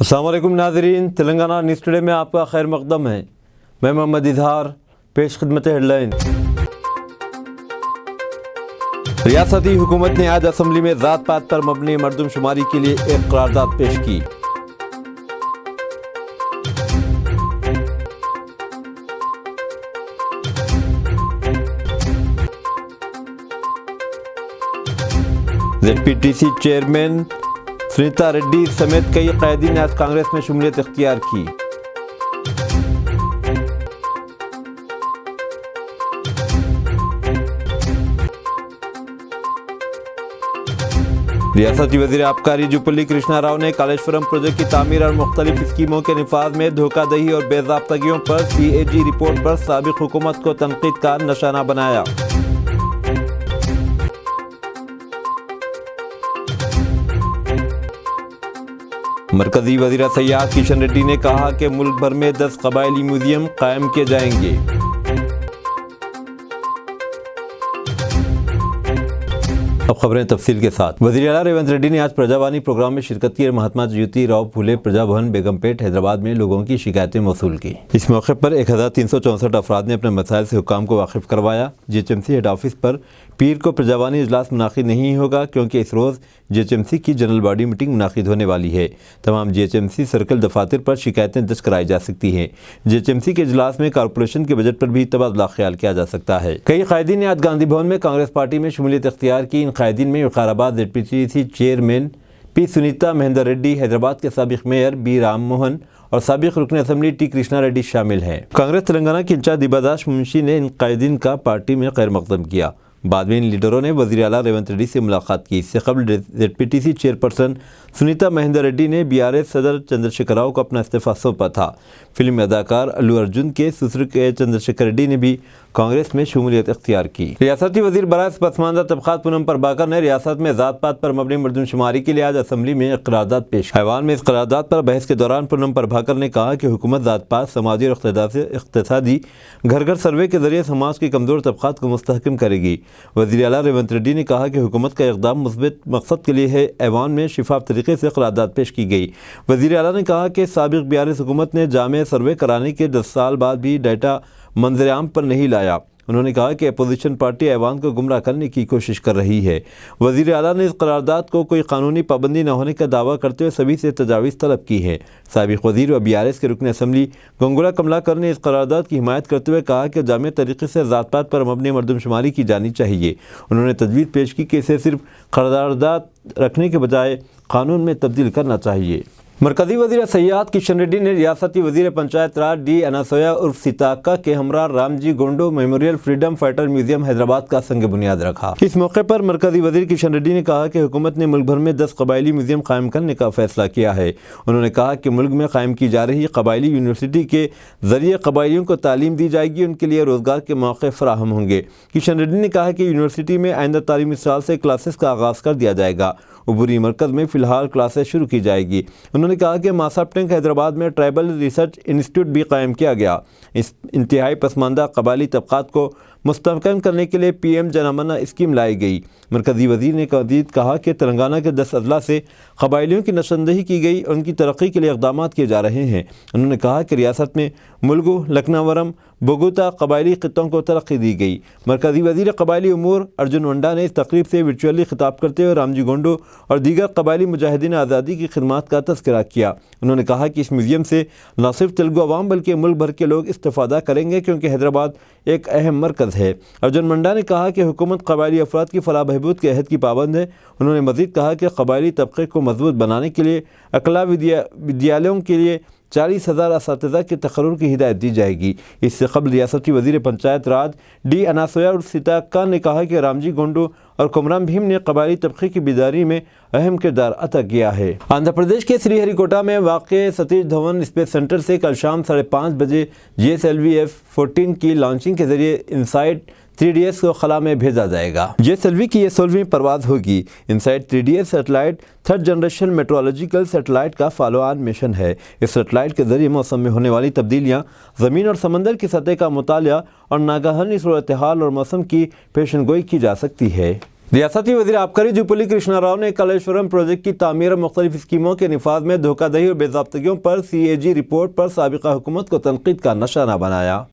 अस्सलाम वालेकुम नाज़रीन, तेलंगाना न्यूज़ टुडे में आपका खैर मक़दम है। मैं मोहम्मद इजहार, पेश खिदमत हेडलाइन। रियासती हुकूमत ने आज असम्बली में ज़ात पात पर मबनी मरदमशुमारी के लिए एक करारदाद पेश की। ZPTC चेयरमैन सुनीता रेड्डी समेत कई कैदी ने आज कांग्रेस में शमूलियत इख्तियार की। रियासती वज़ीर आबकारी जुपल्ली कृष्णा राव ने कालेश्वरम प्रोजेक्ट की तामीर और मुख्तलिफ स्कीमों के निफाज में धोखाधड़ी और बेज़ाब्तगियों पर CAG रिपोर्ट पर साबिक़ हुकूमत को तनकीद का निशाना बनाया। मरकजी वज़ीर सयाहत किशन रेड्डी ने कहा कि मुल्क भर में 10 कबायली म्यूजियम कायम किए जाएंगे। अब खबरें तफसील के साथ। वज़ीर आला रेवंत रेड्डी ने आज प्रजावाणी प्रोग्राम में शिरकत की और महात्मा ज्योतिराव फुले प्रजा भवन बेगमपेट हैदराबाद में लोगों की शिकायतें मौसूल की। इस मौके पर 1364 अफराद ने अपने मसाइल से हुक्काम को वाकिफ करवाया। GHMC हेड ऑफिस पर पीर को प्रजावाणी इजलास मुनाकिद नहीं होगा क्योंकि इस रोज़ GHMC की जनरल बॉडी मीटिंग मुनाकिद होने वाली है। तमाम GHMC सर्कल दफातर पर शिकायतें दर्ज कराई जा सकती हैं। GHMC के इजलास में कॉरपोरेशन के बजट पर भी तबादला ख्याल किया जा सकता है। कई कायदीन ने आज गांधी भवन में कांग्रेस पार्टी में शमूलियत इख्तियार की। इन कायदीन में Vikarabad ZPTC chairman P Sunita Mahender Reddy, Hyderabad के साबिक़ मेयर B राम मोहन और साबिक़ रुकन असम्बली T कृष्णा रेड्डी शामिल हैं। कांग्रेस तेलंगाना के इंचार्ज दिबादास मुंशी ने इन कायदीन का पार्टी में खैर मकदम किया। बाद में इन लीडरों ने वज़ीर आला रेवंत रेड्डी से मुलाकात की। इससे कबल ZPTC चेयरपर्सन सुनीता महेंदर रेड्डी ने BRS सदर चंद्रशेखर राव को अपना इस्तीफ़ा सौंपा था। फिल्मी अदाकार अल्लू अर्जुन के ससुर के चंद्रशेखर रेड्डी ने भी कांग्रेस में शमूलियत इख्तियार की। रियासती वज़ीर बराए पसमानदा तबक़ात पूनम प्रभाकर ने रियासत में ज़ात पात पर मबनी मरदमशुमारी के लिए आज असम्बली में एक करारदाद पेश की। ऐवान में इस करारदाद पर बहस के दौरान पूनम प्रभाकर ने कहा कि हुकूमत ज़ात पात, समाजी और इक़्तिसादी घर घर सर्वे के जरिए समाज के कमज़ोर तबक़ात को मुस्तहकम करेगी। वज़ीर आला रेवंत रेड्डी ने कहा कि हुकूमत का इक़दाम मुस्बत मकसद के लिए है। ऐवान में शिफाफ तरीके से करारदाद पेश की गई। वज़ीर आला ने कहा कि साबिक़ BRS हुकूमत ने जामे सर्वे कराने के 10 साल बाद भी डाटा मंजर आम पर नहीं लाया। उन्होंने कहा कि अपोजिशन पार्टी ऐवान को गुमराह करने की कोशिश कर रही है। वज़ीर आला ने इस करारदाद को कोई कानूनी पाबंदी न होने का दावा करते हुए सभी से तजावीज़ तलब की है। साबिक़ वज़ीर व BRS के रुकन असम्बली गंगुला कमलाकर ने इस करारदाद की हिमायत करते हुए कहा कि जामे तरीके से ज़ात पात पर मबनी मरदमशुमारी की जानी चाहिए। उन्होंने तजवीज़ पेश की कि इसे सिर्फ करारदाद रखने के बजाय कानून में तब्दील करना चाहिए। मरकजी वज़ीर सयाहत किशन रेड्डी ने रियासती वज़ीर पंचायत राज D अनासोया उर्फ सीताका के हमरा Ramji Gond memorial freedom fighter museum Hyderabad का संग बुनियाद रखा। इस मौके पर मरकजी वज़ीर किशन रेड्डी ने कहा कि हुकूमत ने मुल्क भर में 10 कबायली म्यूजियम कायम करने का फैसला किया है। उन्होंने कहा कि मुल्क में कायम की जा रही कबायली यूनिवर्सिटी के ज़रिए कबायलियों को तालीम दी जाएगी, उनके लिए रोज़गार के मौके फराहम होंगे। किशन रेड्डी ने कहा कि यूनिवर्सिटी में आइंदा तालीमी साल से क्लासेस का आगाज़ कर दिया जाएगा। उबूरी मरकज़ में फ़िलहाल क्लासेस शुरू की जाएगी। उन्होंने कहा कि मासाब टैंक हैदराबाद में ट्राइबल रिसर्च इंस्टीट्यूट भी कायम किया गया। इस इंतहाई पसमानदा कबायली तबक़ात को मुस्तहकम करने के लिए PM जनमना स्कीम लाई गई। मरकज़ी वज़ीर ने मज़ीद कहा कि तेलंगाना के 10 अजला से कबायलियों की निशानदेही की गई, उनकी तरक्की के लिए इक़दामात किए जा रहे हैं। उन्होंने कहा कि रियासत में मुलगू, लखनावरम, बोगुता कबायली ख़ित्तों को तरक्की दी गई। मरकज़ी वज़ीर कबायली उमूर अर्जुन वंडा ने इस तकरीब से वर्चुअली खिताब करते हुए रामजी गोंडो और दीगर कबायली मुजाहिदीन आज़ादी की खिदमत का तज़किरा किया। उन्होंने कहा कि इस म्यूज़ियम से न सिर्फ तेलुगु अवाम बल्कि मुल्क भर के लोग इस्तेफ़ादा करेंगे क्योंकि हैदराबाद एक अहम मरकज़ है। अर्जुन वंडा ने कहा कि हुकूमत कबायली अफराद की फलाह बहबूद के अहद की पाबंद है। उन्होंने मज़ीद कहा कि कबायली तबक़े को मजबूत बनाने के लिए अकला विद्यालयों के लिए 40,000 असातिज़ा के तक़र्रुर की हिदायत दी जाएगी। इससे कबल रियासती वज़ीर पंचायत राज D अनासोया और सीताका ने कहा कि रामजी गोंडो और कुमराम भीम ने कबायली तबक़े की बेदारी में अहम किरदार अदा किया है। आंध्र प्रदेश के श्रीहरिकोटा में वाक़े सतीश धवन स्पेस सेंटर से कल शाम 5:30 बजे GSLV F-14 की लॉन्चिंग के ज़रिए इनसाइट 3DS को खला में भेजा जाएगा। GSLV की यह 16वीं परवाज़ होगी। INSAT 3DS satellite 3rd generation meteorological satellite का फॉलो ऑन मिशन है। इस सेटेलाइट के जरिए मौसम में होने वाली तब्दीलियाँ, ज़मीन और समंदर की सतह का मुतालिया और नागाहानी सूरत हाल और मौसम की पेशन गोई की जा सकती है। रियासती वज़ीर आबकारी जुब्बल्ली कृष्णा राव ने कलेश्वरम प्रोजेक्ट की तामीर और मुख्तलिफ स्कीमों के निफाज में धोखाधड़ी और बेज़ाब्तगियों पर CAG रिपोर्ट पर साबिक़ा हुकूमत को तनकीद का निशाना बनाया।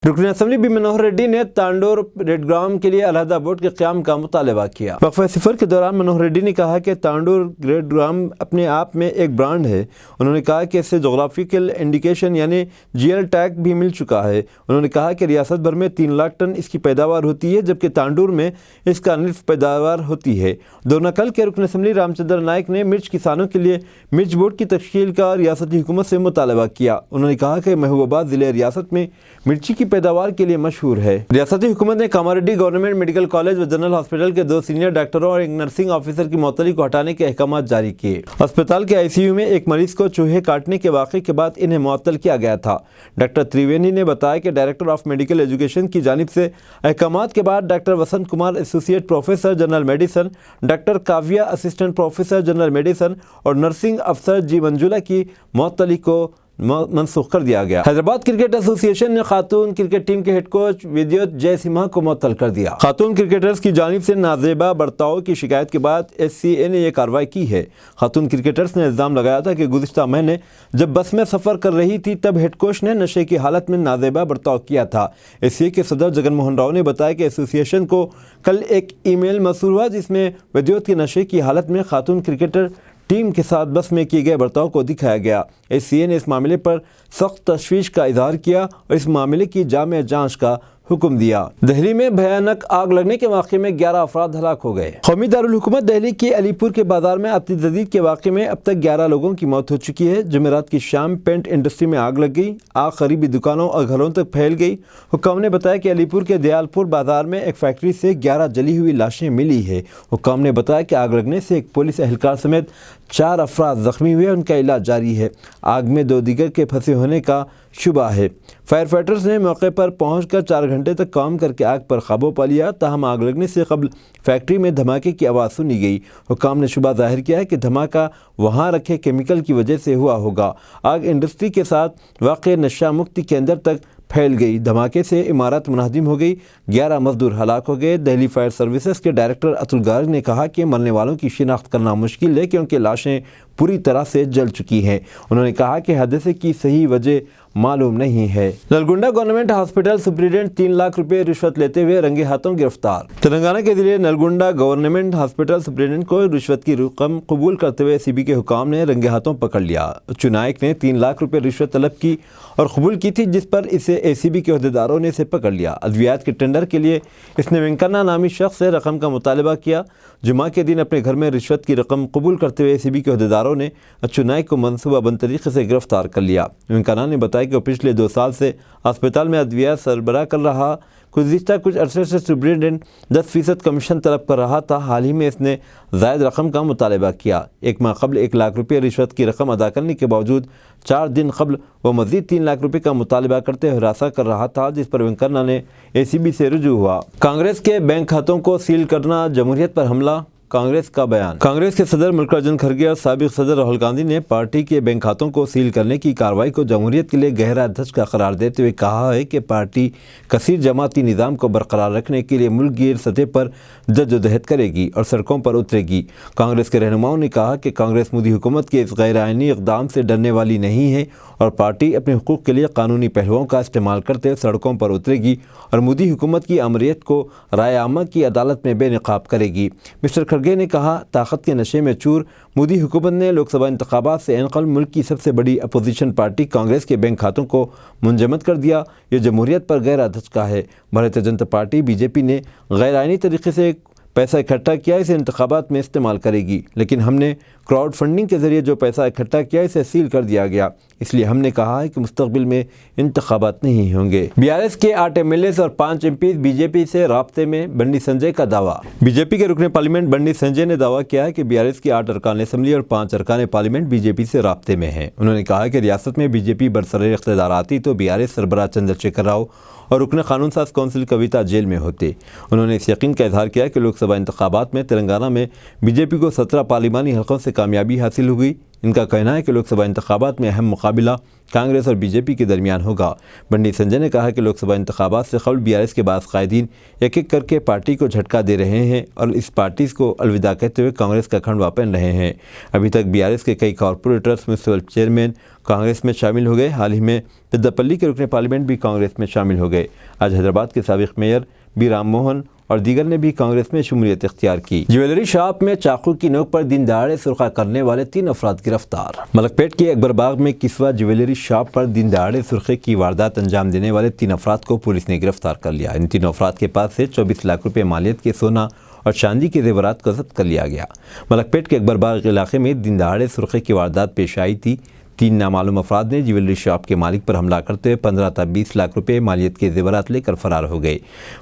रुकन असम्बली बी मनोहर रेड्डी ने तांडोर रेडग्राम के लिए अलहदा बोर्ड के क़याम का मुतालबा किया। वक्फ़े सिफर के दौरान मनोहर रेड्डी ने कहा कि तांडोर रेडग्राम अपने आप में एक ब्रांड है। उन्होंने कहा कि इससे जोग्राफिकल इंडिकेशन यानी GL टैग भी मिल चुका है। उन्होंने कहा कि रियासत भर में 3 लाख टन इसकी पैदावार होती है, जबकि तांडोर में इसका निस्फ पैदावार होती है। दोनाकल के रुकन असम्बली रामचंद्र नायक ने मिर्च किसानों के लिए मिर्च बोर्ड की तश्कील का रियासती हुकूमत से मुतालबा किया। उन्होंने कहा कि महबूबाबाद ज़िले रियासत में मिर्ची की पैदावार के लिए मशहूर है। रियासती हुकूमत ने कामारेड्डी गवर्नमेंट मेडिकल कॉलेज व जनरल हॉस्पिटल के 2 सीनियर डॉक्टरों और एक नर्सिंग ऑफिसर की मुअत्तली को हटाने के अहकाम जारी किए। अस्पताल के ICU में एक मरीज को चूहे काटने के वाक़े के बाद इन्हें मुअत्तल किया गया था। डॉक्टर त्रिवेणी ने बताया कि डायरेक्टर ऑफ मेडिकल एजुकेशन की जानिब से अहकाम के बाद doctor Vasant Kumar associate professor general medicine, doctor Kavya assistant professor general medicine और नर्सिंग अफसर जी मंजुला की मुअत्तली को मनसूख कर दिया गया। हैदराबाद क्रिकेट एसोसिएशन ने खातून क्रिकेट टीम के हेड कोच विद्युत जयसिम्हा को मुअत्तल कर दिया। खातून क्रिकेटर्स की जानिब से नाजेबा बर्ताव की शिकायत के बाद SCA ने यह कार्रवाई की है। खातून क्रिकेटर्स ने इल्ज़ाम लगाया था कि गुज़िश्ता महीने जब बस में सफ़र कर रही थी तब हेड कोच ने नशे की हालत में नाजेबा बर्ताव किया था। SCA के सदर जगन मोहन राव ने बताया कि एसोसिएशन को कल एक ईमेल मौसूल हुआ जिसमें विद्युत के नशे की हालत में खातून क्रिकेटर टीम के साथ बस में किए गए बर्ताव को दिखाया गया। SCA ने इस मामले पर सख्त तशवीश का इजहार किया और इस मामले की जामे जांच का हुक्म दिया। दिल्ली में भयानक आग लगने के वाक़े में 11 अफराद हलाक हो गए। कौमी दारुल हुकूमत दिल्ली के अलीपुर के बाजार में अतिजदीद के वाक़े में अब तक 11 लोगों की मौत हो चुकी है। जुमेरात की शाम पेंट इंडस्ट्री में आग लग गई। आग करीबी दुकानों और घरों तक फैल गई। हुक्म ने बताया कि अलीपुर के दयालपुर बाजार में एक फैक्ट्री से 11 जली हुई लाशें मिली है। हुक्म ने बताया कि आग लगने से एक पुलिस एहलकार समेत 4 अफराद जख्मी हुए, उनका इलाज जारी है। आग में 2 दीगर के फंसे होने का शुबा है। फायर फाइटर्स ने मौके पर पहुंचकर 4 घंटे तक काम करके आग पर काबू पा लिया। ताहम आग लगने से कबल फैक्ट्री में धमाके की आवाज़ सुनी गई। हुक्काम ने शुबा जाहिर किया है कि धमाका वहां रखे केमिकल की वजह से हुआ होगा। आग इंडस्ट्री के साथ वाक़ नशा मुक्ति केंद्र तक फैल गई। धमाके से इमारत मुनहदिम हो गई। 11 मजदूर हलाक हो गए। दिल्ली फायर सर्विसेज के डायरेक्टर अतुल गार्ग ने कहा कि मरने वालों की शिनाख्त करना मुश्किल है क्योंकि लाशें पूरी तरह से जल चुकी हैं। उन्होंने कहा कि हादसे की सही वजह मालूम नहीं है। Nalgonda government hospital superintendent 3 lakh रुपए रिश्वत लेते हुए रंगे हाथों गिरफ्तार। तेलंगाना के जिले नलगुंडा गवर्नमेंट हॉस्पिटल सुप्रिटेंडेंट को रिश्वत की रकम कबूल करते हुए ACB के हुकाम ने रंगे हाथों पकड़ लिया। चुनायक ने 3 लाख रुपए रिश्वत तलब की और कबूल की थी, जिस पर इसे ACB के अहदेदारों ने इसे पकड़ लिया। अद्वियात के टेंडर के लिए इसने वेंकन्ना नामी शख्स से रकम का मुतालबा किया। जुमा के दिन अपने घर में रिश्वत की रकम कबूल करते हुए ACB के अहदेदारों ने चुनायक को मनसूबाबंद तरीके से गिरफ्तार कर लिया। वेंकन्ना ने बताया कि पिछले 2 साल से अस्पताल में अद्वियात सरबराह कर रहा। गुज़िश्ता कुछ अरसे से सुप्रिटेंडेंट 10% कमीशन तलब कर रहा था। हाल ही में इसने ज़ायद रकम का मुतालबा किया। 1 माह कबल 1 लाख रुपये रिश्वत की रकम अदा करने के बावजूद 4 दिन कबल वह मज़ीद 3 लाख रुपये का मुतालबा करते हिरासा कर रहा था, जिस पर वेंकन्ना ने ACB से रुजू हुआ। कांग्रेस के बैंक खातों को सील करना, जमहूरियत पर हमला, कांग्रेस का बयान। कांग्रेस के सदर मल्लिकार्जुन खड़गे और साबिक सदर राहुल गांधी ने पार्टी के बैंक खातों को सील करने की कार्रवाई को जमहूरियत के लिए गहरा धचका करार देते हुए कहा है कि पार्टी कसीर जमाती निज़ाम को बरकरार रखने के लिए मुल्क गिर सतह पर जद्दोजहद करेगी और सड़कों पर उतरेगी। कांग्रेस के रहनुमाओं ने कहा कि कांग्रेस मोदी हुकूमत के इस गैर आईनी इक़दाम से डरने वाली नहीं है और पार्टी अपने हुकूक़ के लिए कानूनी पहलुओं का इस्तेमाल करते सड़कों पर उतरेगी और मोदी हुकूमत की अमरीत को राय आमा की अदालत में बेनकाब करेगी। मिस्टर खड़गे ने कहा, ताकत के नशे में चूर मोदी हुकूमत ने लोकसभा इंतखाबात से इनकल मुल्क की सबसे बड़ी अपोजिशन पार्टी कांग्रेस के बैंक खातों को मुंजमद कर दिया। ये जमहूरियत पर गहरा धचका है। भारतीय जनता पार्टी BJP ने गैर आईनी तरीके से पैसा इकट्ठा किया, इसे इंतखाबात में इस्तेमाल करेगी, लेकिन हमने क्राउड फंडिंग के ज़रिए जो पैसा इकट्ठा किया इसे सील कर दिया गया। इसलिए हमने कहा है कि मुस्तकबिल में इंतखाबात नहीं होंगे। BRS के 8 MLAs और 5 MPs BJP से राब्ते में, बंडी संजय का दावा। BJP के रुकने पार्लियामेंट बंडी संजय ने दावा किया है कि BRS के 8 अरकान असम्बली और 5 अरकान पार्लियामेंट BJP से राब्ते में हैं। उन्होंने कहा कि रियासत में BJP बरसरे इख्तियार आती तो BRS सरबराह चंद्रशेखर राव और रुकने कानून साज कौंसिल कविता जेल में होते। उन्होंने इस यकीन का इजहार किया कि लोकसभा इंतखाबात में तेलंगाना में BJP को 17 पार्लिमानी हलकों से कामयाबी हासिल हुई। इनका कहना है कि लोकसभा इंतखाबात में अहम मुकाबला कांग्रेस और बीजेपी के दरमियान होगा। बंडी संजय ने कहा कि लोकसभा इंतखाबात से कबल बीआरएस के बाद कायदीन एक एक करके पार्टी को झटका दे रहे हैं और इस पार्टी को अलविदा कहते हुए कांग्रेस का खंडवा पहन रहे हैं। अभी तक बीआरएस के कई कॉरपोरेटर्स म्यूनसिपल चेयरमैन कांग्रेस में शामिल हो गए। हाल ही में पेद्दापल्ली के रुकने पार्लियामेंट भी कांग्रेस में शामिल हो गए। आज हैदराबाद के साबिक मेयर बी राम मोहन और दीगर ने भी कांग्रेस में शमूलियत इख्तियार की। ज्वेलरी शॉप में चाकू की नोक पर दिन दहाड़े सुरखा करने वाले 3 अफराद गिरफ्तार। मलकपेट के अकबरबाग में किस्वा ज्वेलरी शॉप पर दिन दहाड़े सुरखे की वारदात अंजाम देने वाले 3 अफराद को पुलिस ने गिरफ्तार कर लिया। इन 3 अफराद के पास से 24 लाख रुपए मालियत के सोना और चांदी के जेवरात को जब्त कर लिया गया। मलकपेट के अकबरबाग इलाके में दिन दहाड़े सुरखे की वारदात पेश आई थी। 3 नामालूम अफराद ने ज्वेलरी शॉप के मालिक पर हमला करते हुए 15 से 20 लाख रुपए मालियत के जेवरात लेकर फरार हो गए।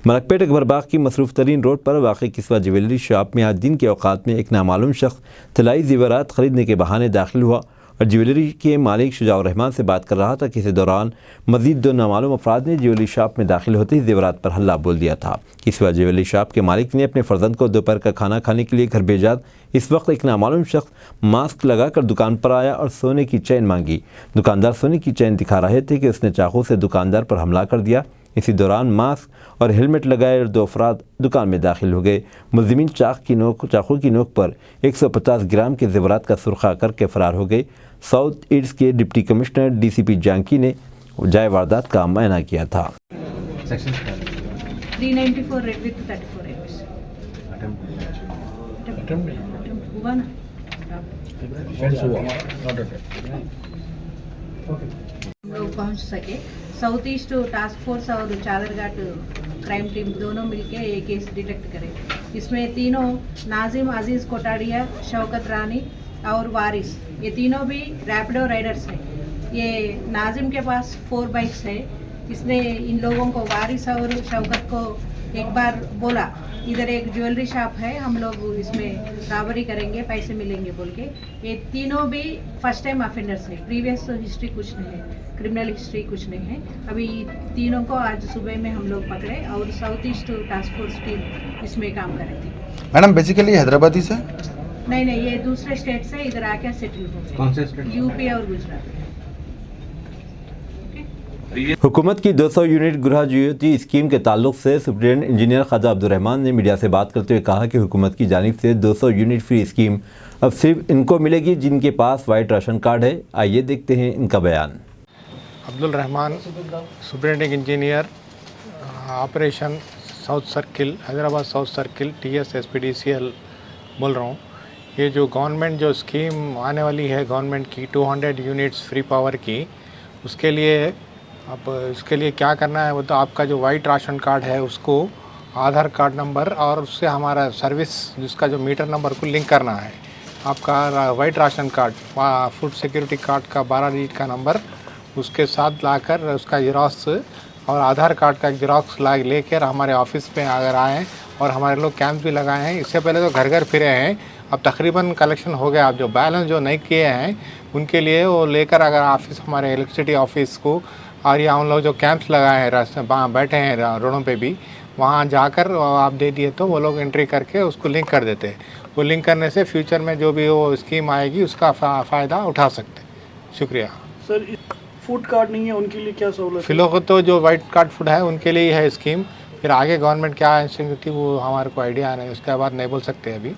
मलकपेट अकबरबाग की मसरूफ तरीन रोड पर वाक़ई किस्वा ज्वेलरी शॉप में आज दिन के औकात में एक नामालूम शख्स तलाई जेवरात खरीदने के बहाने दाखिल हुआ और ज्वेलरी के मालिक शुजाउर रहमान से बात कर रहा था कि इसी दौरान मजीद 2 नामालूम अफराद ने ज्वेलरी शॉप में दाखिल होते ही जेवरात पर हल्ला बोल दिया था। किस्वा ज्वेलरी शॉप के मालिक ने अपने फर्जंद को दोपहर का खाना खाने के लिए घर भेजा। इस वक्त एक नामालूम शख्स मास्क लगाकर दुकान पर आया और सोने की चैन मांगी। दुकानदार सोने की चैन दिखा रहे थे कि उसने चाकू से दुकानदार पर हमला कर दिया। इसी दौरान मास्क और हेलमेट लगाए 2 अफराद दुकान में दाखिल हो गए। मुलजिमीन चाकू की नोक पर 150 ग्राम के जेवरात का सुरखा करके फरार हो गए। साउथ ईस्ट के डिप्टी कमिश्नर डीसीपी जानकी ने जाए वारदात का मुआयना किया था। 394 रेड विथ 34 एमएस हुआ ना। हम लोग पहुंच सके। साउथ ईस्ट टास्क फोर्स और चादरघाट क्राइम टीम दोनों मिलके ये केस डिटेक्ट करे। इसमें तीनों नाजिम अजीज कोटाड़िया, शौकत रानी और वारिस, ये तीनों भी रैपिडो राइडर्स हैं। ये नाजिम के पास 4 बाइक्स है। इसने इन लोगों को, वारिस और शौकत को एक बार बोला इधर एक ज्वेलरी शॉप है, हम लोग इसमें राबरी करेंगे, पैसे मिलेंगे बोल के। ये तीनों भी फर्स्ट टाइम ऑफेंडर्स है। प्रीवियस हिस्ट्री कुछ नहीं है, क्रिमिनल हिस्ट्री कुछ नहीं है। अभी तीनों को आज सुबह में हम लोग पकड़े और south east task force team इसमें काम कर रही थी। मैडम बेसिकली हैदराबादी से नहीं, ये दूसरे स्टेट से इधर आके सेटल हो गए। कौन से स्टेट? यूपी और गुजरात। हुकूमत की 200 यूनिट गृह ज्योति स्कीम के ताल्लुक से सुप्रीडेंट इंजीनियर ख्वाजा अब्दुर्रहमान ने मीडिया से बात करते हुए कहा कि हुकूमत की जानिब से 200 यूनिट फ्री स्कीम अब सिर्फ इनको मिलेगी जिनके पास वाइट राशन कार्ड है। आइए देखते हैं इनका बयान। Abdul Rahman, superintending engineer, operation south circle, Hyderabad south circle, TS SPDCL बोल रहा हूँ। ये जो गवर्नमेंट जो स्कीम आने वाली है गवर्नमेंट की 200 यूनिट्स फ्री पावर की, उसके लिए अब इसके लिए क्या करना है वो तो आपका जो वाइट राशन कार्ड है उसको आधार कार्ड नंबर और उससे हमारा सर्विस जिसका जो मीटर नंबर को लिंक करना है। आपका white ration card, food security card का 12 डिजिट का नंबर उसके साथ लाकर उसका जेरॉक्स और आधार कार्ड का जेरॉक्स लेकर हमारे ऑफिस पे अगर आएँ और हमारे लोग कैंप भी लगाए हैं। इससे पहले तो घर घर फिरे हैं, अब तकरीबन कलेक्शन हो गया। अब जो बैलेंस जो नहीं किए हैं उनके लिए वो लेकर अगर ऑफिस हमारे इलेक्ट्रिसिटी ऑफिस को और या उन लोग जो कैंप्स लगाए हैं रास्ते बैठे हैं रोडों पे भी, वहाँ जाकर आप दे दिए तो वो लोग एंट्री करके उसको लिंक कर देते हैं। वो लिंक करने से फ्यूचर में जो भी वो स्कीम आएगी उसका फ़ायदा उठा सकते हैं। शुक्रिया सर। फूड कार्ड नहीं है उनके लिए क्या सहूलत? फिलहाल तो जो वाइट कार्ड फूड है उनके लिए ही है स्कीम। फिर आगे गवर्नमेंट क्या इंस्ट्रक्शन थी वो हमारे को आइडिया नहीं, उसके बाद नहीं बोल सकते अभी।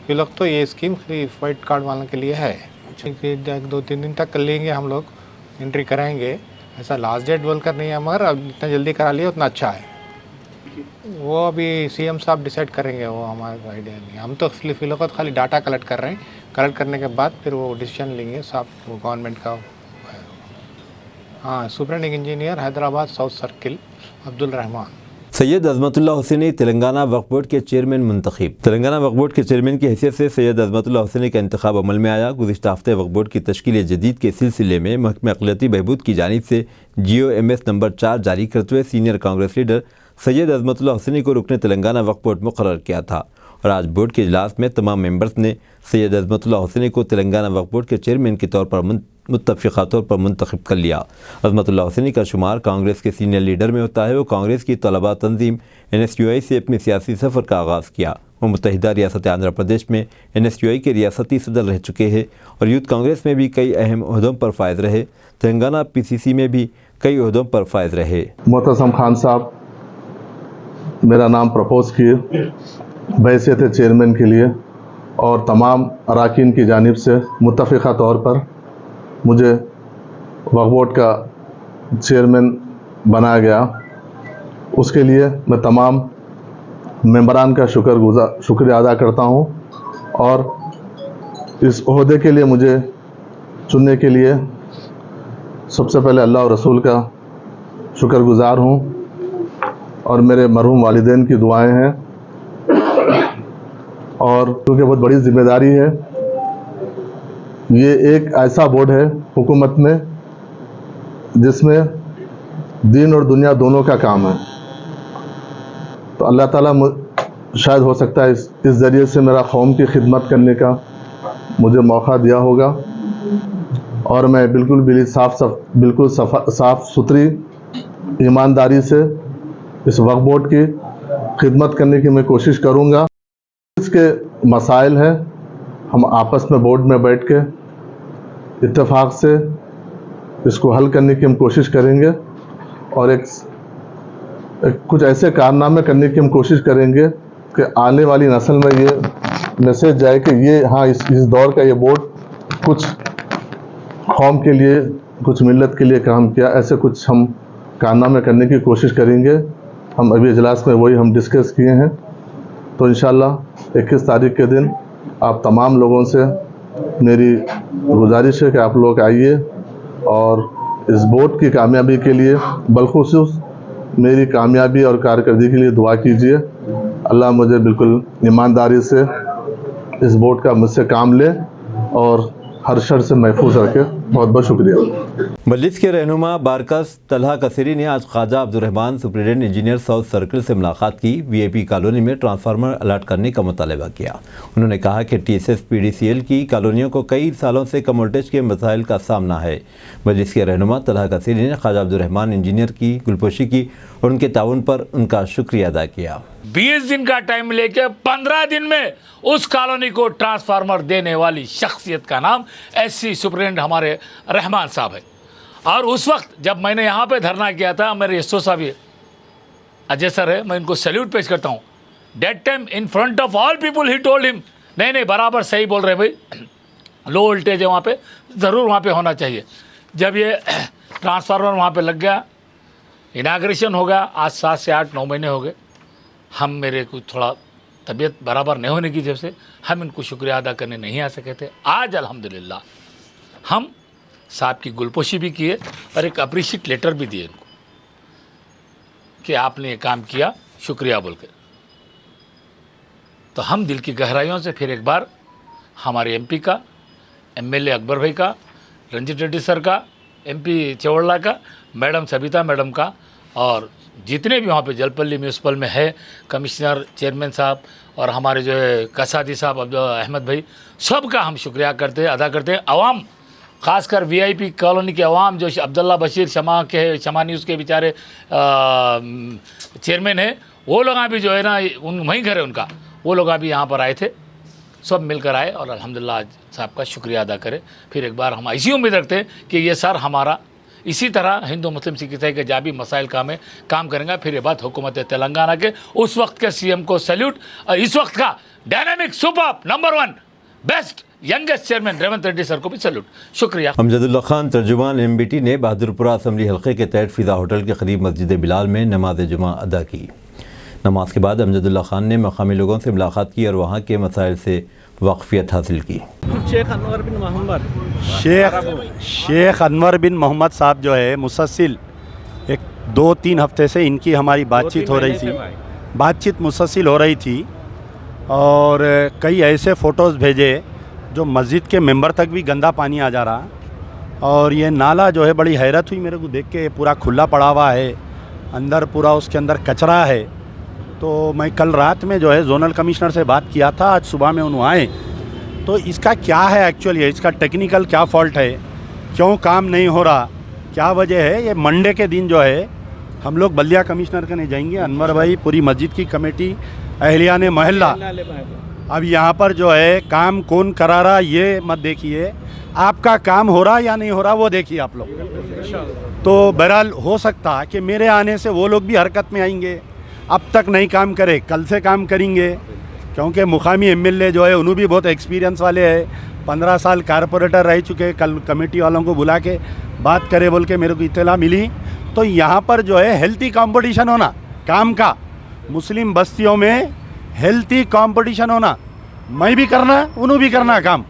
फिलहाल तो ये स्कीम सिर्फ वाइट कार्ड वालों के लिए है। 2-3 दिन तक कर लेंगे, हम लोग एंट्री कराएंगे। ऐसा लास्ट डेट बोल कर नहीं है, मगर अब जितना जल्दी करा लिया उतना अच्छा है। वो अभी CM साहब डिसाइड करेंगे, वो हमारे को आइडिया नहीं। हम तो फिलहाल खाली डाटा कलेक्ट कर रहे हैं। कलेक्ट करने के बाद फिर वो डिसीजन लेंगे साहब, वो गवर्नमेंट का। हाँ, superintending engineer Hyderabad south circle Abdul Rahman. Syed Azmatullah Hussaini Telangana Waqf board के चेयरमैन मुंतखब। तेलंगाना वक्फ बोर्ड के चेयरमैन की हैसियत से सैयद अजमतुल्लाह हुसैनी का इंतखाब अमल में आया। गुज़िश्ता हफ्ते वक्फ बोर्ड की तश्कील जदीद के सिलसिले में महकमा अक़लियती बहबूद की जानिब से GOMS नंबर 4 जारी करते हुए सीनियर कांग्रेस लीडर सैयद अजमतुल्लाह हुसैनी को रुकने तेलंगाना वक्फ बोर्ड मुक़र्रर किया था और आज बोर्ड के इजलास में तमाम मेंबर्स ने सैयद अजमतुल्लाह हुसैनी को तेलंगाना वक्फ बोर्ड के चेयरमैन के तौर पर मुत्तफ़िक़ा तौर पर मुंतखब कर लिया। अज़मतुल्लाह हुसैनी का शुमार कांग्रेस के सीनियर लीडर में होता है। वो कांग्रेस की तलबा तंजीम NSUI से अपने सियासी सफ़र का आगाज़ किया। वो मुत्तहिदा रियासत आंध्र प्रदेश में NSUI के रियासती सदर रह चुके हैं और यूथ कांग्रेस में भी कई अहम ओहदों पर फायज रहे। तेलंगाना PCC में भी कई ओहदों पर फायज रहे। मोहतरम खान साहब मेरा नाम प्रपोज किए बैसियत चेयरमैन के लिए और तमाम अरकान की जानिब से मुत्तफ़िक़ा तौर पर मुझे वक्फ बोर्ड का चेयरमैन बनाया गया। उसके लिए मैं तमाम मेंबरान का शुक्रिया अदा करता हूं और इस ओहदे के लिए मुझे चुनने के लिए सबसे पहले अल्लाह और रसूल का शुक्रगुज़ार हूं और मेरे मरहूम वालिदैन की दुआएं हैं और क्योंकि बहुत बड़ी ज़िम्मेदारी है। ये एक ऐसा बोर्ड है हुकूमत में जिसमें दीन और दुनिया दोनों का काम है, तो अल्लाह ताला शायद हो सकता है इस ज़रिए से मेरा कौम की खिदमत करने का मुझे मौका दिया होगा और मैं बिल्कुल साफ़ सुथरी ईमानदारी से इस वक्फ बोर्ड की खिदमत करने की मैं कोशिश करूँगा। इसके मसाइल हैं, हम आपस में बोर्ड में बैठ के इत्तेफाक से इसको हल करने की हम कोशिश करेंगे और एक कुछ ऐसे कारनामे करने की हम कोशिश करेंगे कि आने वाली नस्ल में ये मैसेज जाए कि ये हाँ इस दौर का ये बोर्ड कुछ कौम के लिए कुछ मिल्लत के लिए काम किया। ऐसे कुछ हम कारनामे करने की कोशिश करेंगे। हम अभी इजलास में वही हम डिस्कस किए हैं, तो इंशाल्लाह 21 तारीख के दिन आप तमाम लोगों से मेरी गुजारिश है कि आप लोग आइए और इस बोर्ड की कामयाबी के लिए बलखुसूस मेरी कामयाबी और कारकर्दगी के लिए दुआ कीजिए। अल्लाह मुझे बिल्कुल ईमानदारी से इस बोर्ड का मुझसे काम ले और हर शर से महफूज रखे। बहुत बहुत शुक्रिया। मजलिस के रहनुमा बारकस तलहा कसेरी ने आज Khwaja Abdurrahman superintendent engineer south circle से मुलाकात की। VIP कॉलोनी में ट्रांसफार्मर अलॉट करने का मुतालबा किया। उन्होंने कहा कि TSS PDCL की कॉलोनियों को कई सालों से कम वोल्टेज के मसाइल का सामना है। मजलिस के रहनुमा तलहा कसेरी ने ख्वाजा अब्दुर्रहमान इंजीनियर की गुलपोशी की और उनके ताउन पर उनका शुक्रिया अदा किया। 20 दिन का टाइम लेके 15 दिन में उस कॉलोनी को ट्रांसफार्मर देने वाली शख्सियत का नाम SC सुपरिटेंडेंट हमारे रहमान साहब है। और उस वक्त जब मैंने यहाँ पे धरना किया था, मेरे SO साहब ये अजय सर है, मैं इनको सैल्यूट पेश करता हूँ। That time in front of all people he told him, नहीं बराबर सही बोल रहे भाई, लो वोल्टेज है वहाँ पे, ज़रूर वहाँ पे होना चाहिए। जब ये ट्रांसफार्मर वहाँ पे लग गया, इनाग्रेशन हो गया, आज 7 से 8-9 महीने हो गए। हम मेरे को थोड़ा तबीयत बराबर नहीं होने की वजह से हम इनको शुक्रिया अदा करने नहीं आ सके थे। आज अल्हम्दुलिल्लाह हम साहब की गुलपोशी भी किए और एक अप्रिशिएट लेटर भी दिए इनको कि आपने ये काम किया, शुक्रिया बोल के। तो हम दिल की गहराइयों से फिर एक बार हमारे MP का, MLA अकबर भाई का, रंजित रेड्डी सर का, MP चवड़ला का, मैडम सबिता मैडम का और जितने भी वहाँ पे जलपल्ली म्यूनसिपल में है कमिश्नर, चेयरमैन साहब और हमारे जो है कसादी साहब अहमद भाई, सब का हम शुक्रिया अदा करते हैं। आवाम, ख़ासकर VIP कॉलोनी के अवाम जो अब्दुल्ला बशीर शमा न्यूज़ के बेचारे चेयरमैन है, वो लोग भी जो है ना वहीं घर है उनका, वो लोग भी यहाँ पर आए थे, सब मिलकर आए और अल्हम्दुलिल्लाह आज साहब का शुक्रिया अदा करें। फिर एक बार हम ऐसी उम्मीद रखते हैं कि ये सर हमारा इसी तरह हिंदू मुस्लिम सिख ईसाई के जाबी मसाइल का में काम करेंगे। फिर ये बात हुकूमत तेलंगाना के उस वक्त के CM को सैल्यूट, इस वक्त का dynamic super number 1 best youngest chairman Revanth Reddy sir को भी सैल्यूट। शुक्रिया। अमजदुल्ला खान तर्जुमान MBT ने बहादुरपुरा असम्बली हल्के के तहत फ़िज़ा होटल के करीब मस्जिद बिलाल में नमाज जुमा अदा की। नमाज के बाद अमजदुल्ला खान ने मकामी लोगों से मुलाकात की और वहाँ के मसाइल से वाक़फ़ियत हासिल की। शेख अनवर बिन मोहम्मद साहब जो है मुसलसिल 1-2-3 हफ्ते से इनकी हमारी बातचीत हो रही थी, बातचीत मुसलसिल हो रही थी और कई ऐसे फ़ोटोज़ भेजे जो मस्जिद के मेंबर तक भी गंदा पानी आ जा रहा। और ये नाला जो है बड़ी हैरत हुई मेरे को देख के, पूरा खुला पड़ा हुआ है, अंदर पूरा उसके अंदर कचरा है। तो मैं कल रात में जो है जोनल कमिश्नर से बात किया था, आज सुबह में उन्होंने आए, तो इसका क्या है एक्चुअली, इसका टेक्निकल क्या फ़ॉल्ट है, क्यों काम नहीं हो रहा, क्या वजह है। ये मंडे के दिन जो है हम लोग बल्दिया कमिश्नर के नहीं जाएंगे, अनवर भाई पूरी मस्जिद की कमेटी अहलियान मोहल्ला। अब यहाँ पर जो है काम कौन करा रहा ये मत देखिए, आपका काम हो रहा या नहीं हो रहा वो देखिए आप लोग। तो बहरहाल हो सकता कि मेरे आने से वो लोग भी हरकत में आएंगे, अब तक नहीं काम करे कल से काम करेंगे, क्योंकि मुकामी एमएलए जो है उन्होंने भी बहुत एक्सपीरियंस वाले हैं, 15 साल कारपोरेटर रह चुके। कल कमेटी वालों को बुला के बात करे बोल के मेरे को इत्तला मिली। तो यहाँ पर जो है हेल्थी कंपटीशन होना काम का, मुस्लिम बस्तियों में हेल्थी कंपटीशन होना, मैं भी करना उन्होंने भी करना काम,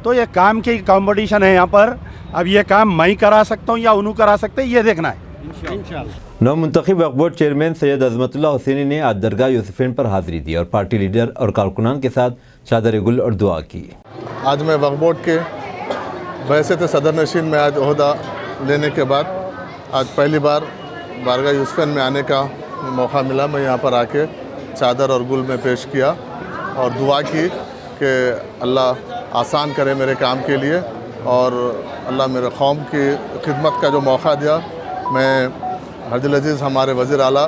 तो ये काम की कंपटीशन है यहाँ पर। अब ये काम मैं करा सकता हूँ या उन्होंने करा सकते हैं ये देखना है। नव मुंतखब वक्फ बोर्ड चेयरमैन सैयद अजमतुल्लाह हुसैनी ने आज दरगाह यूसुफैन पर हाजिरी दी और पार्टी लीडर और कारकुनान के साथ चादर गुल और दुआ की। आज मैं वक्फ बोर्ड के वैसे सदर नशीन में आज ओहदा लेने के बाद आज पहली बार बारगाह यूसुफैन में आने का मौका मिला। मैं यहाँ पर आके चादर और गुल में पेश किया और दुआ की कि अल्लाह आसान करे मेरे काम के लिए और अल्लाह मेरे कौम की खिदमत का जो मौका दिया। मैं हर्जुल अजीज़ हमारे वज़ीर आला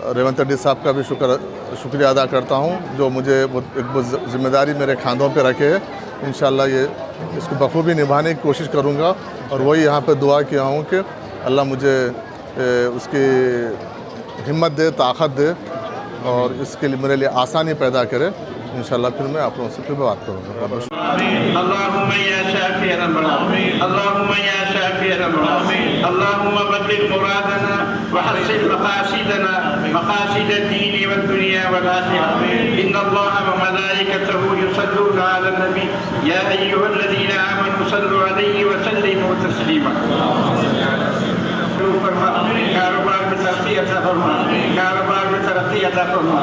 रेवंत रेड्डी साहब का भी शुक्रिया अदा करता हूँ, जो मुझे एक ज़िम्मेदारी मेरे खांधों पे रखे है। इंशाअल्लाह ये इसको बखूबी निभाने की कोशिश करूँगा और वही यहाँ पे दुआ किया हूँ कि अल्लाह मुझे उसकी हिम्मत दे, ताकत दे और इसके लिए मेरे लिए आसानी पैदा करे। इंशाअल्लाह फिर मैं आप लोगों से फिर बात करूँगा। अल्लाहुम्मा या शाफिअल अमराद, अल्लाहुम्मा या शाफिअल अमराद, अल्लाहुम्मा बल्लिग मुरादना व हस्सिन मकासिदना, मकासिद दीन व दुनिया वल आखिरह। इन्नल्लाह व मलाइकतहु युसल्लूना अलन नबी या अय्युहल्लज़ीना आमनू सल्लु अलैहि व सल्लिमू तस्लीमा। कारोबार में तरक्की अता फरमा, कारोबार में तरक्की अता फरमा।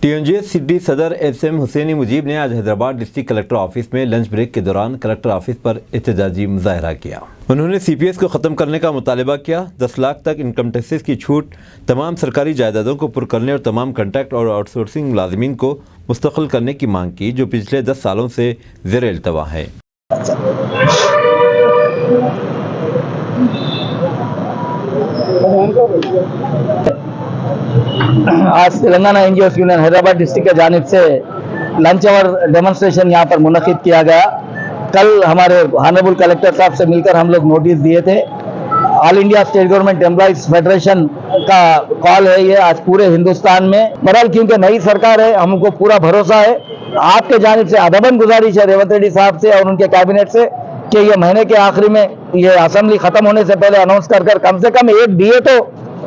टीएनजीएससीडी सदर एसएम हुसैनी मुजीब ने आज हैदराबाद डिस्ट्रिक्ट कलेक्टर ऑफिस में लंच ब्रेक के दौरान कलेक्टर ऑफिस पर एहतजाजी मुजाहरा किया। उन्होंने सीपीएस को ख़त्म करने का मुतालबा किया, 10 लाख तक इनकम टैक्सेस की छूट, तमाम सरकारी जायदादों को पुर करने और तमाम कॉन्ट्रैक्ट और आउटसोर्सिंग मुलाजिमीन को मुस्तक़िल करने की मांग की, जो पिछले 10 सालों से ज़ेर इल्तवा है। आज Telangana NGOs union Hyderabad district की जानिब से लंच आवर डेमोन्स्ट्रेशन यहाँ पर मुनक़िद किया गया। कल हमारे ऑनरेबल कलेक्टर साहब से मिलकर हम लोग नोटिस दिए थे। All India state government employees federation का कॉल है ये आज पूरे हिंदुस्तान में। बहरहाल क्योंकि नई सरकार है, हमको पूरा भरोसा है, आपके जानिब से अदबन गुजारिश है रेवंत रेड्डी साहब से और उनके कैबिनेट से कि ये महीने के आखिरी में ये असेंबली खत्म होने से पहले अनाउंस कर कम से कम एक डीए तो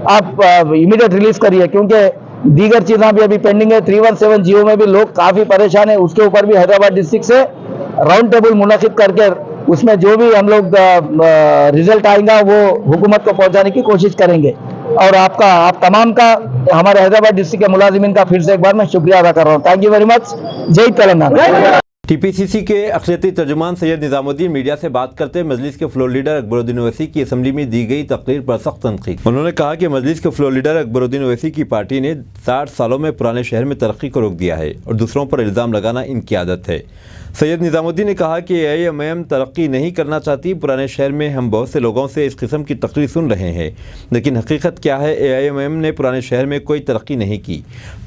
आप इमीडिएट रिलीज करिए, क्योंकि दीगर चीज़ें भी अभी पेंडिंग है। 317 जियो में भी लोग काफ़ी परेशान है, उसके ऊपर भी हैदराबाद डिस्ट्रिक्ट से राउंड टेबल मुनक़िद करके उसमें जो भी हम लोग रिजल्ट आएगा वो हुकूमत को पहुंचाने की कोशिश करेंगे। और आप तमाम का हमारे हैदराबाद डिस्ट्रिक्ट के मुलाजिमीन का फिर से एक बार मैं शुक्रिया अदा कर रहा हूँ। Thank you very much. जय तेलंगाना। टीपीसीसी के अक़लियती तर्जुमान सैयद निज़ामुद्दीन मीडिया से बात करते मजलिस के फ्लोर लीडर अकबरुद्दीन ओवैसी की असम्बली में दी गई तकरीर पर सख्त तनकीद। उन्होंने कहा कि मजलिस के फ्लोर लीडर अकबरुद्दीन ओवैसी की पार्टी ने 60 सालों में पुराने शहर में तरक्की को रोक दिया है और दूसरों पर इल्ज़ाम लगाना इनकी आदत है। सैयद निज़ामुद्दीन ने कहा कि एआईएमआईएम तरक्की नहीं करना चाहती। पुराने शहर में हम बहुत से लोगों से इस किस्म की तकरीर सुन रहे हैं, लेकिन हकीकत क्या है, एआईएमआईएम ने पुराने शहर में कोई तरक्की नहीं की।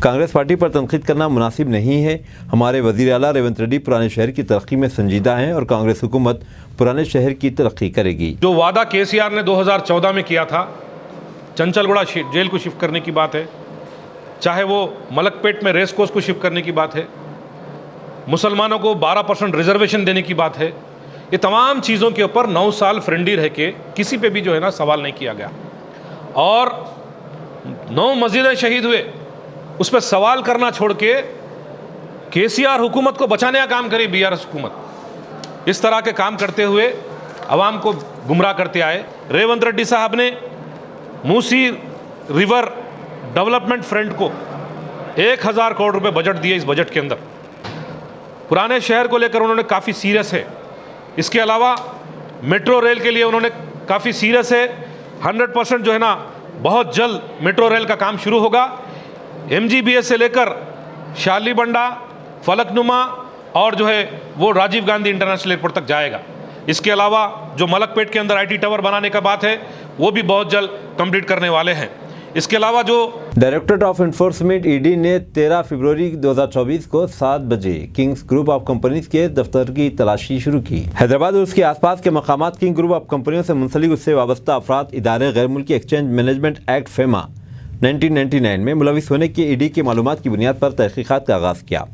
कांग्रेस पार्टी पर तनकीद करना मुनासिब नहीं है। हमारे वज़ीर आला रेवंत रेड्डी पुराने शहर की तरक्की में संजीदा हैं और कांग्रेस हुकूमत पुराने शहर की तरक्की करेगी। जो वादा केसीआर ने 2014 में किया था, चंचलगुड़ा जेल को शिफ्ट करने की बात है, चाहे वो मलकपेट में रेस कोर्स को शिफ्ट करने की बात है, मुसलमानों को 12% रिजर्वेशन देने की बात है, ये तमाम चीज़ों के ऊपर 9 साल फ्रेंडी रह के किसी पे भी जो है ना सवाल नहीं किया गया। और 9 मस्जिदें शहीद हुए, उस पर सवाल करना छोड़ के केसीआर हुकूमत को बचाने का काम करी बीआरएस हुकूमत। इस तरह के काम करते हुए आवाम को गुमराह करते आए। रेवंत रेड्डी साहब ने मूसी रिवर डेवलपमेंट फ्रंट को 1000 करोड़ रुपए बजट दिए। इस बजट के अंदर पुराने शहर को लेकर उन्होंने काफ़ी सीरियस है। इसके अलावा मेट्रो रेल के लिए उन्होंने काफ़ी सीरियस है। 100% जो है ना बहुत जल्द मेट्रो रेल का काम शुरू होगा। एमजीबीएस से लेकर शालीबंडा, फलकनुमा और जो है वो राजीव गांधी इंटरनेशनल एयरपोर्ट तक जाएगा। इसके अलावा जो मलकपेट के अंदर आईटी टावर बनाने का बात है वो भी बहुत जल्द कंप्लीट करने वाले हैं। इसके अलावा जो डायरेक्टरेट ऑफ एनफोर्समेंट ईडी ने 13 फरवरी 2024 को 7 बजे किंग्स ग्रुप ऑफ कंपनीज के दफ्तर की तलाशी शुरू की। हैदराबाद और उसके आसपास के मकामात किंग ग्रुप ऑफ कंपनियों से मुंसलिक उससे वाबस्ता अफराद इदारे गैर मुल्की एक्सचेंज मैनेजमेंट एक्ट फेमा 1999 में मुलविस होने की ईडी की मालूमात की बुनियाद पर तहकीकात का आगाज़ किया।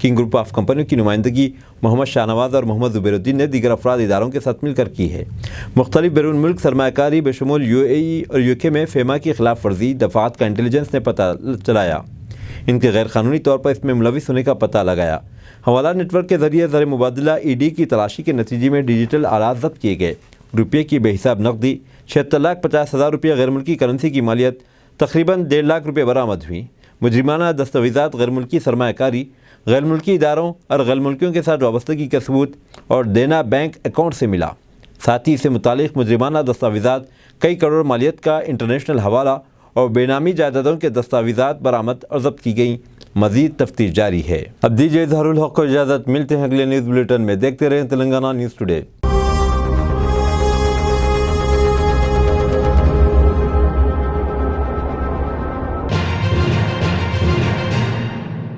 किंग ग्रुप ऑफ कंपनियों की नुमाइंदगी मोहम्मद शाहनवाज और मोहम्मद जुबैरुद्दीन ने दीगर अफराद इदारों के साथ मिलकर की है। मुख्तलिफ बैरून मुल्क सरमाकारी बेशुमार UAE और UK में फेमा की खिलाफ वर्जी दफात का इंटेलिजेंस ने पता चलाया, इनके गैर कानूनी तौर पर इसमें मुलविस होने का पता लगाया। हवाला नेटवर्क के जरिए ज़र मुबादला ईडी की तलाशी के नतीजे में डिजिटल आलात जब्त किए गए। रुपये की बेहिसाब नकदी, 76,50,000 रुपये गैर मुल्की करेंसी की मालियत, तकरीबन 1.5 लाख रुपये बरामद हुई। मुजरिमाना दस्तावेज़ात, गैर मुल्की सरमाकारी, गैर मुल्की इदारों और गैर मुल्कियों के साथ वाबस्तगी का सबूत और देना बैंक अकाउंट से मिला। साथ ही इससे मुतालिक मुजरिमाना दस्तावेज़ात, कई करोड़ मालियत का इंटरनेशनल हवाला और बेनामी जायदादों के दस्तावेज़ात बरामद और जब्त की गई। मज़ीद तफ्तीश जारी है। अब दीजिए इजहारुल हक़ को इजाज़त, मिलते हैं अगले न्यूज़ बुलेटिन में। देखते रहें तेलंगाना न्यूज़ टुडे।